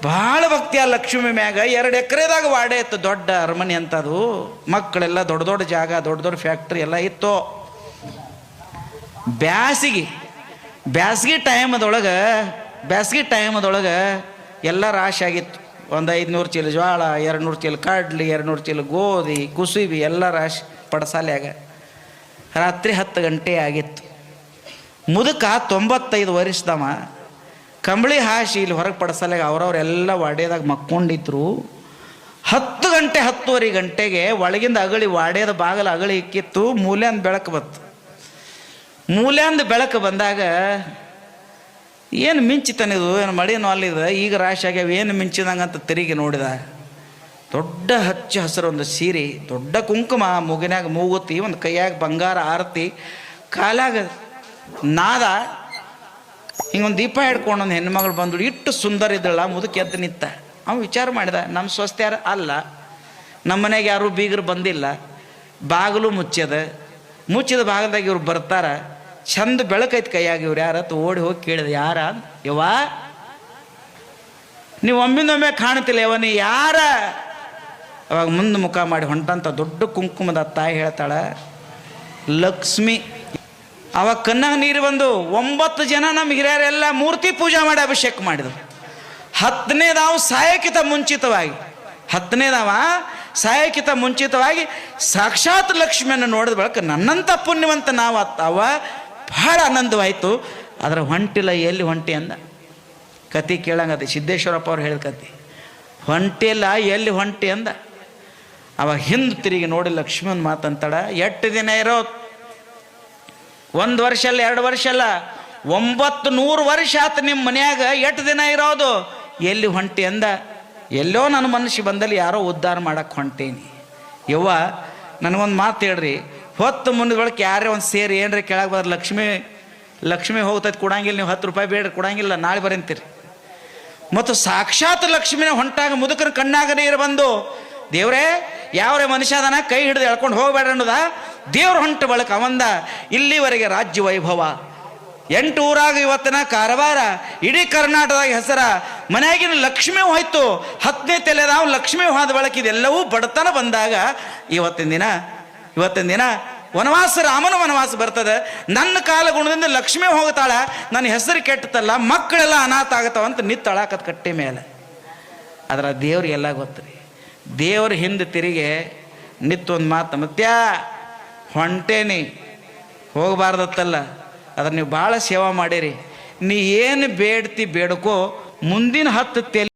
ಭಾಳ ಭಕ್ತಿ ಆ ಲಕ್ಷ್ಮಿ ಮ್ಯಾಗ. 2 ಎಕರೆದಾಗ ವಾಡೆ ಇತ್ತು, ದೊಡ್ಡ ಅರಮನೆ ಅಂತದು. ಮಕ್ಕಳೆಲ್ಲ ದೊಡ್ಡ ದೊಡ್ಡ ಜಾಗ, ದೊಡ್ಡ ದೊಡ್ಡ ಫ್ಯಾಕ್ಟ್ರಿ ಎಲ್ಲ ಇತ್ತು. ಬ್ಯಾಸ್ಗಿ ಟೈಮದೊಳಗೆ ಎಲ್ಲ ರಾಶಿ ಆಗಿತ್ತು. ಒಂದು 500 ಚೀಲ ಜ್ವಾಳ, 200 ಚೀಲ ಕಡ್ಲಿ, 200 ಚೀಲ ಗೋಧಿ, ಕುಸುಬಿ ಎಲ್ಲ ರಾಶಿ ಪಡಸಾಲ್ಯಾಗ. ರಾತ್ರಿ 10 ಗಂಟೆ ಆಗಿತ್ತು. ಮುದುಕ 95 ವರ್ಷದವ ಕಂಬಳಿ ಹಾಸಿ ಇಲ್ಲಿ ಹೊರಗೆ ಪಡಸಾಲ್ಯಾಗ ಅವ್ರವ್ರೆಲ್ಲ ವಾಡ್ಯದಾಗ ಮಕ್ಕೊಂಡಿದ್ರು. 10 ಗಂಟೆ 10:30 ಗಂಟೆಗೆ ಒಳಗಿಂದ ಅಗಳಿ ವಾಡ್ಯದ ಬಾಗಲ ಅಗಳಿ ಇಕ್ಕಿತ್ತು. ಮೂಲ್ಯಾಂದ ಬೆಳಕು ಬಂದಾಗ ಏನು ಮಿಂಚಿತನಿದು, ಏನು ಮಳಿನೂ ಅಲ್ಲಿದೆ, ಈಗ ರಾಶಿ ಆಗ್ಯಾವ, ಏನು ಮಿಂಚಿದಂಗಂತ ತಿರುಗಿ ನೋಡಿದ. ದೊಡ್ಡ ಹಚ್ಚ ಹಸಿರು ಒಂದು ಸೀರೆ, ದೊಡ್ಡ ಕುಂಕುಮ, ಮೂಗಿನಾಗ ಮೂಗುತಿ, ಒಂದು ಕೈಯಾಗ ಬಂಗಾರ ಆರತಿ, ಕಾಲಾಗ ನಾದ, ಹಿಂಗೊಂದು ದೀಪ ಹಿಡ್ಕೊಂಡು ಒಂದು ಹೆಣ್ಮಗಳು ಬಂದು ಇಟ್ಟು ಸುಂದರ ಇದ್ದಳ. ಮುದುಕ ಎದ್ದು ನಿಂತ. ಅವ ವಿಚಾರ ಮಾಡಿದ, ನಮ್ಮ ಸ್ವಸ್ತ್ಯಾರ ಅಲ್ಲ, ನಮ್ಮ ಮನೆಗೆ ಯಾರೂ ಬೀಗರು ಬಂದಿಲ್ಲ, ಬಾಗಿಲು ಮುಚ್ಚಿದ ಭಾಗದಾಗ ಇವ್ರು ಬರ್ತಾರ, ಚಂದ ಬೆಳಕೈತಿ ಕೈಯಾಗ, ಇವ್ರು ಯಾರತ್ತು ಓಡಿ ಹೋಗಿ ಕೇಳಿದ, ಯಾರ ಯವ್ವ, ನೀವು ಒಮ್ಮಿಂದೊಮ್ಮೆ ಕಾಣ್ತಿಲ್ಲ ಯವ್ವ, ನೀ ಯಾರ? ಅವಾಗ ಮುಂದೆ ಮುಖ ಮಾಡಿ ಹೊಂಟಂತ ದೊಡ್ಡ ಕುಂಕುಮದ ತಾಯಿ ಹೇಳ್ತಾಳ, ಲಕ್ಷ್ಮಿ. ಅವಾಗ ಕಣ್ಣಾಗ ನೀರು ಬಂದು 9 ಜನ ನಮ್ಮ ಹಿರಿಯರೆಲ್ಲ ಮೂರ್ತಿ ಪೂಜೆ ಮಾಡಿ ಅಭಿಷೇಕ ಮಾಡಿದ್ರು. 10ನೇದಾವ ಸಾಯಕ್ಕಿಂತ ಮುಂಚಿತವಾಗಿ ಸಾಕ್ಷಾತ್ ಲಕ್ಷ್ಮಿಯನ್ನು ನೋಡಿದ ಬಳಿಕ ನನ್ನಂಥ ಪುಣ್ಯವಂತ ನಾವು ಅವ ಬಹಳ ಆನಂದವಾಯಿತು. ಅದರ ಹೊಂಟಿಲ್ಲ, ಎಲ್ಲಿ ಹೊಂಟಿ ಅಂದ. ಕತೆ ಕೇಳಂಗದೆ ಸಿದ್ದೇಶ್ವರಪ್ಪ ಅವ್ರು ಹೇಳಿದ ಕತೆ. ಹೊಂಟಿಲ್ಲ, ಎಲ್ಲಿ ಹೊಂಟಿ ಅಂದ. ಅವಾಗ ಹಿಂದೆ ತಿರುಗಿ ನೋಡಿ ಲಕ್ಷ್ಮೀನ ಮಾತಂತಾಳ, 8 ದಿನ ಇರೋದು, 1 ವರ್ಷ ಅಲ್ಲ, 2 ವರ್ಷ ಅಲ್ಲ, 900 ವರ್ಷ ಆತು ನಿಮ್ಮ ಮನ್ಯಾಗ, 8 ದಿನ ಇರೋದು, ಎಲ್ಲಿ ಹೊಂಟಿ ಅಂದ. ಎಲ್ಲೋ ನನ್ನ ಮನಸ್ಸು ಬಂದಲ್ಲಿ ಯಾರೋ ಉದ್ಧಾರ ಮಾಡಕ್ಕೆ ಹೊಂಟೀನಿ. ಯವ್ವ ನನಗೊಂದು ಮಾತು ಹೇಳ್ರಿ, ಹೊತ್ತು ಮುಂದೊಳಕ್ಕೆ ಯಾರೇ ಒಂದು ಸೇರಿ ಏನ್ರಿ ಕೆಳಗೆ ಬರ್, ಲಕ್ಷ್ಮಿ ಹೋಗ್ತೈತೆ ಕೊಡಂಗಿಲ್ಲ, ನೀವು 10 ರೂಪಾಯಿ ಬೇಡ್ರಿ ಕೊಡಂಗಿಲ್ಲ, ನಾಳೆ ಬರಂತೀರಿ. ಮತ್ತು ಸಾಕ್ಷಾತ್ ಲಕ್ಷ್ಮಿನ ಹೊಂಟಾಗ ಮುದುಕರ ಕಣ್ಣಾಗ ನೀರು ಬಂದು, ದೇವ್ರೇ ಯಾವ್ರೇ ಮನುಷ್ಯ ಅದನ್ನ ಕೈ ಹಿಡಿದು ಎಳ್ಕೊಂಡು ಹೋಗ್ಬೇಡ ಅನ್ನೋದ. ದೇವ್ರ ಹೊಂಟ ಬಳಕ ಅವಂದ, ಇಲ್ಲಿವರೆಗೆ ರಾಜ್ಯ ವೈಭವ, 8 ಊರಾಗ ಇವತ್ತಿನ ಕಾರವಾರ, ಇಡೀ ಕರ್ನಾಟಕದಾಗ ಹೆಸರ, ಮನೆಯಾಗಿನ ಲಕ್ಷ್ಮಿ ಹೋಯ್ತು, 10ನೇ ತಲೆ ನಾವು ಲಕ್ಷ್ಮಿ ಹೋದ ಬಳಕ ಇದೆಲ್ಲವೂ ಬಡತನ ಬಂದಾಗ ಇವತ್ತಿನ ದಿನ ರಾಮನ ವನವಾಸ ಬರ್ತದೆ. ನನ್ನ ಕಾಲ ಗುಣದಿಂದ ಲಕ್ಷ್ಮಿ ಹೋಗ್ತಾಳ, ನನ್ನ ಹೆಸರು ಕೆಟ್ಟತಲ್ಲ, ಮಕ್ಕಳೆಲ್ಲ ಅನಾಥ ಆಗತ್ತವಂತ ನಿತ್ತಳಾಕತ್ ಕಟ್ಟೆ ಮೇಲೆ. ಅದರ ದೇವ್ರಿಗೆಲ್ಲ ಗೊತ್ತ್ರಿ. ದೇವ್ರ ಹಿಂದೆ ತಿರುಗಿ ನಿತ್ತೊಂದು ಮಾತು, ಮತ್ಯಾ ಹೊಂಟೇನಿ, ಹೋಗಬಾರ್ದತ್ತಲ್ಲ, ಅದ್ರ ನೀವು ಭಾಳ ಸೇವಾ ಮಾಡಿರಿ, ನೀ ಏನು ಬೇಡ್ತಿ ಬೇಡ್ಕೋ, ಮುಂದಿನ 10 ತೆಲೆ